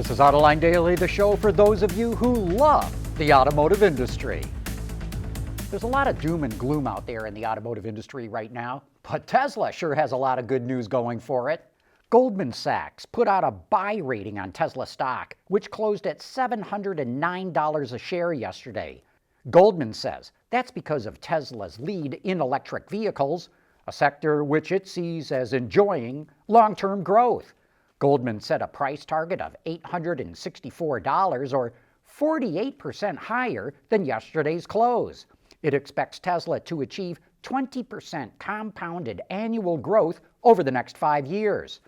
This is Autoline Daily, the show for those of you who love the automotive industry. There's a lot of doom and gloom out there in the automotive industry right now, but Tesla sure has a lot of good news going for it. Goldman Sachs put out a buy rating on Tesla stock, which closed at $709 a share yesterday. Goldman says that's because of Tesla's lead in electric vehicles, a sector which it sees as enjoying long-term growth. Goldman set a price target of $864, or 48% higher than yesterday's close. It expects Tesla to achieve 20% compounded annual growth over the next 5 years.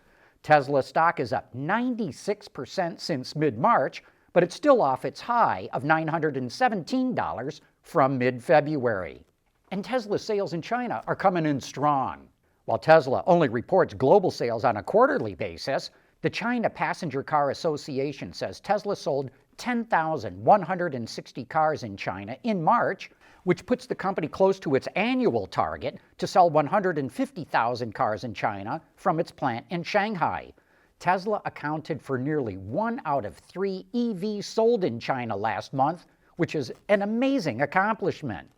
Tesla stock is up 96% since mid-March, but it's still off its high of $917 from mid-February. And Tesla sales in China are coming in strong. While Tesla only reports global sales on a quarterly basis, the China Passenger Car Association says Tesla sold 10,160 cars in China in March, which puts the company close to its annual target to sell 150,000 cars in China from its plant in Shanghai. Tesla accounted for nearly 1 out of 3 EVs sold in China last month, which is an amazing accomplishment.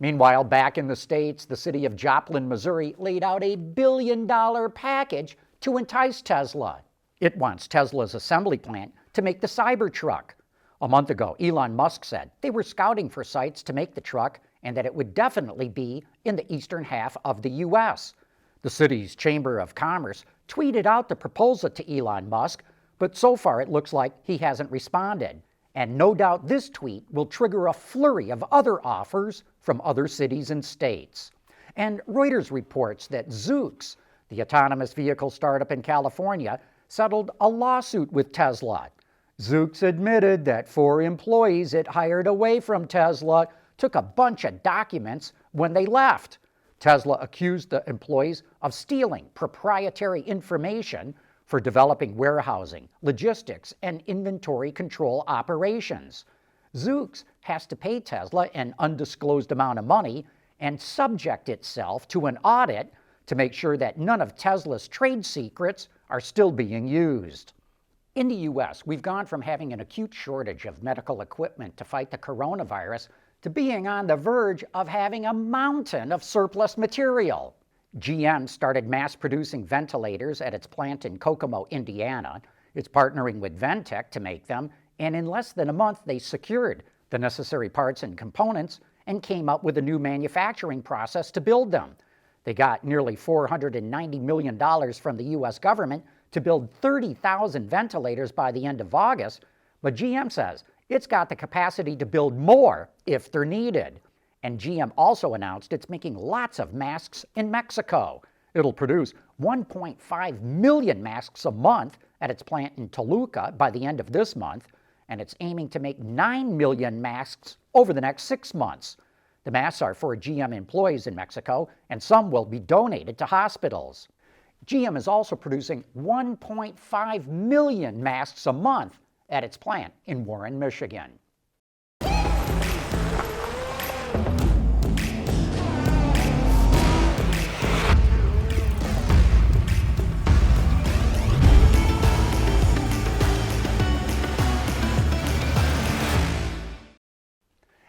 Meanwhile, back in the States, the city of Joplin, Missouri laid out a $1 billion package to entice Tesla. It wants Tesla's assembly plant to make the Cybertruck. A month ago, Elon Musk said they were scouting for sites to make the truck and that it would definitely be in the eastern half of the U.S. The city's Chamber of Commerce tweeted out the proposal to Elon Musk, but so far it looks like he hasn't responded. And no doubt this tweet will trigger a flurry of other offers from other cities and states. And Reuters reports that Zoox, the autonomous vehicle startup in California, settled a lawsuit with Tesla. Zoox admitted that 4 employees it hired away from Tesla took a bunch of documents when they left. Tesla accused the employees of stealing proprietary information for developing warehousing, logistics, and inventory control operations. Zoox has to pay Tesla an undisclosed amount of money and subject itself to an audit to make sure that none of Tesla's trade secrets are still being used. In the U.S., we've gone from having an acute shortage of medical equipment to fight the coronavirus to being on the verge of having a mountain of surplus material. GM started mass-producing ventilators at its plant in Kokomo, Indiana. It's partnering with Ventec to make them, and in less than a month they secured the necessary parts and components and came up with a new manufacturing process to build them. They got nearly $490 million from the U.S. government to build 30,000 ventilators by the end of August, but GM says it's got the capacity to build more if they're needed. And GM also announced it's making lots of masks in Mexico. It'll produce 1.5 million masks a month at its plant in Toluca by the end of this month, and it's aiming to make 9 million masks over the next 6 months. The masks are for GM employees in Mexico, and some will be donated to hospitals. GM is also producing 1.5 million masks a month at its plant in Warren, Michigan.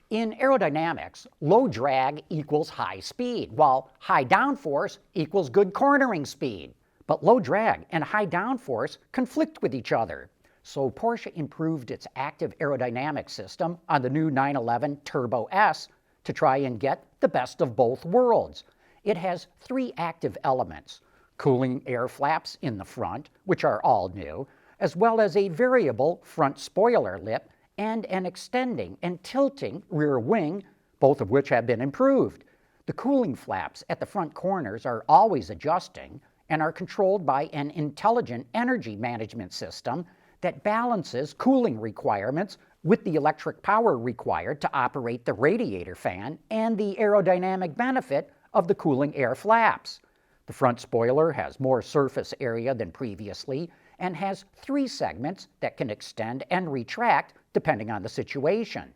In aerodynamics, low drag equals high speed, while high downforce equals good cornering speed. But low drag and high downforce conflict with each other. So Porsche improved its active aerodynamic system on the new 911 Turbo S to try and get the best of both worlds. It has 3 active elements: cooling air flaps in the front, which are all new, as well as a variable front spoiler lip and an extending and tilting rear wing, both of which have been improved. The cooling flaps at the front corners are always adjusting and are controlled by an intelligent energy management system that balances cooling requirements with the electric power required to operate the radiator fan and the aerodynamic benefit of the cooling air flaps. The front spoiler has more surface area than previously and has 3 segments that can extend and retract depending on the situation.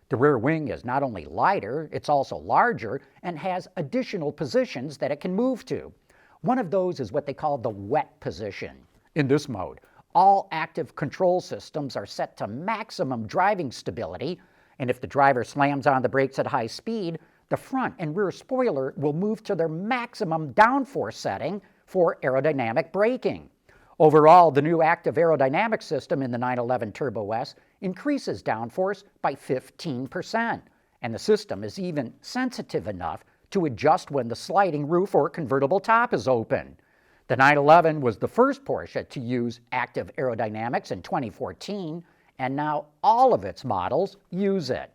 The rear wing is not only lighter, it's also larger and has additional positions that it can move to. One of those is what they call the wet position. In this mode, All active control systems are set to maximum driving stability, and if the driver slams on the brakes at high speed, the front and rear spoiler will move to their maximum downforce setting for aerodynamic braking. Overall, the new active aerodynamic system in the 911 Turbo S increases downforce by 15%, and the system is even sensitive enough to adjust when the sliding roof or convertible top is open. The 911 was the first Porsche to use active aerodynamics in 2014, and now all of its models use it.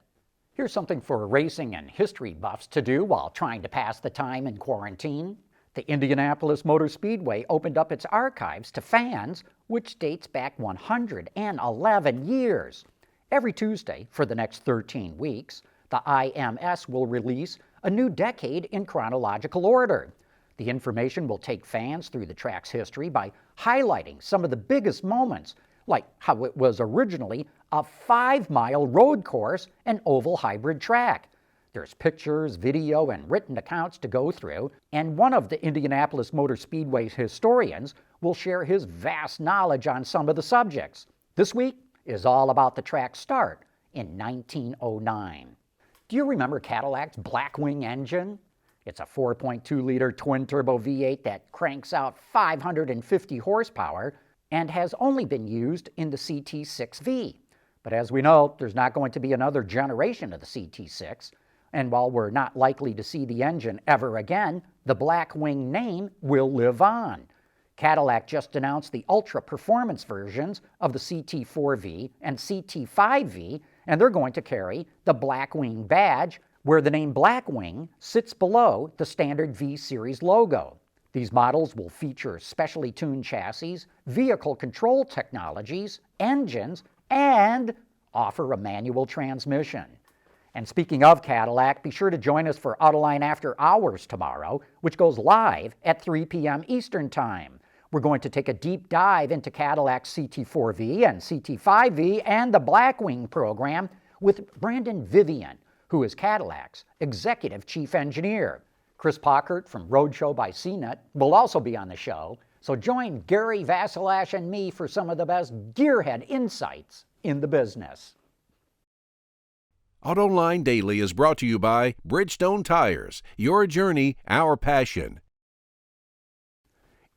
Here's something for racing and history buffs to do while trying to pass the time in quarantine. The Indianapolis Motor Speedway opened up its archives to fans, which dates back 111 years. Every Tuesday for the next 13 weeks, the IMS will release a new decade in chronological order. The information will take fans through the track's history by highlighting some of the biggest moments, like how it was originally a 5-mile road course and oval hybrid track. There's pictures, video, and written accounts to go through, and one of the Indianapolis Motor Speedway's historians will share his vast knowledge on some of the subjects. This week is all about the track's start in 1909. Do you remember Cadillac's Blackwing engine? It's a 4.2-liter twin-turbo V8 that cranks out 550 horsepower and has only been used in the CT6V. But as we know, there's not going to be another generation of the CT6, and while we're not likely to see the engine ever again, the Blackwing name will live on. Cadillac just announced the ultra-performance versions of the CT4V and CT5V, and they're going to carry the Blackwing badge, where the name Blackwing sits below the standard V-Series logo. These models will feature specially tuned chassis, vehicle control technologies, engines, and offer a manual transmission. And speaking of Cadillac, be sure to join us for Autoline After Hours tomorrow, which goes live at 3 p.m. Eastern Time. We're going to take a deep dive into Cadillac's CT4V and CT5V and the Blackwing program with Brandon Vivian, who is Cadillac's Executive Chief Engineer. Chris Pockert from Roadshow by CNET will also be on the show, so join Gary Vasilash and me for some of the best gearhead insights in the business. Autoline Daily is brought to you by Bridgestone Tires. Your journey, our passion.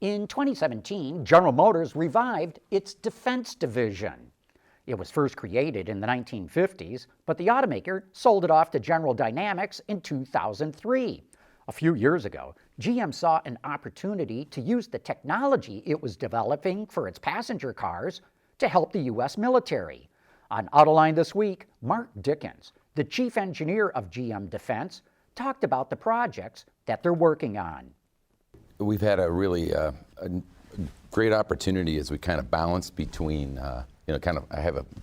In 2017, General Motors revived its defense division. It was first created in the 1950s, but the automaker sold it off to General Dynamics in 2003. A few years ago, GM saw an opportunity to use the technology it was developing for its passenger cars to help the U.S. military. On Autoline this week, Mark Dickens, the chief engineer of GM Defense, talked about the projects that they're working on. We've had a really a great opportunity as we kind of balance between, I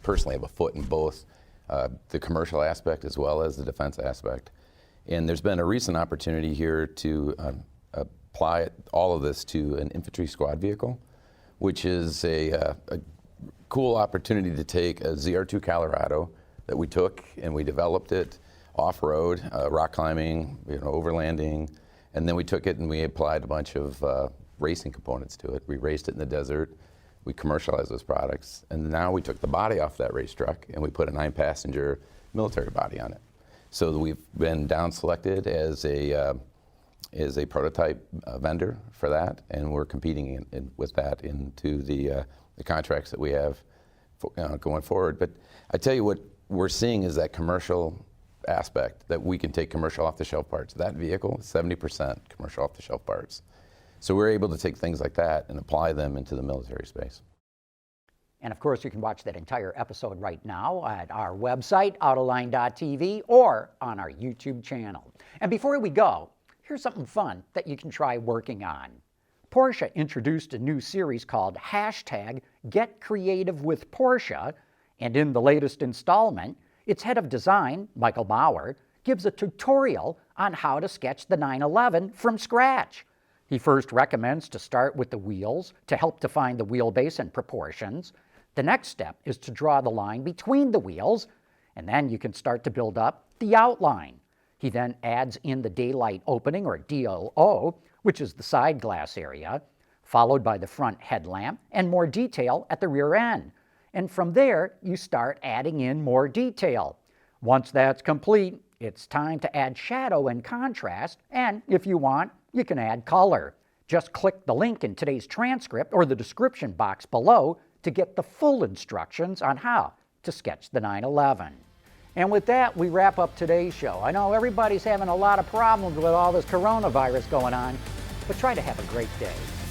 personally have a foot in both the commercial aspect as well as the defense aspect. And there's been a recent opportunity here to apply all of this to an infantry squad vehicle, which is a cool opportunity to take a ZR2 Colorado that we took and we developed it off-road, rock climbing, overlanding, and then we took it and we applied a bunch of racing components to it. We raced it in the desert, we commercialized those products, and now we took the body off that race truck and we put a 9-passenger military body on it. So we've been down selected as a prototype vendor for that, and we're competing with that into the contracts that we have going forward. But I tell you what we're seeing is that commercial aspect, that we can take commercial off-the-shelf parts. That vehicle is 70% commercial off-the-shelf parts. So we're able to take things like that and apply them into the military space. And of course, you can watch that entire episode right now at our website, Autoline.tv, or on our YouTube channel. And before we go, here's something fun that you can try working on. Porsche introduced a new series called #GetCreativeWithPorsche, and in the latest installment, its head of design, Michael Bauer, gives a tutorial on how to sketch the 911 from scratch. He first recommends to start with the wheels to help define the wheelbase and proportions. The next step is to draw the line between the wheels, and then you can start to build up the outline. He then adds in the daylight opening, or DLO, which is the side glass area. followed by the front headlamp and more detail at the rear end. And from there, you start adding in more detail. Once that's complete, it's time to add shadow and contrast, and if you want, you can add color. Just click the link in today's transcript or the description box below to get the full instructions on how to sketch the 911. And with that, we wrap up today's show. I know everybody's having a lot of problems with all this coronavirus going on, but try to have a great day.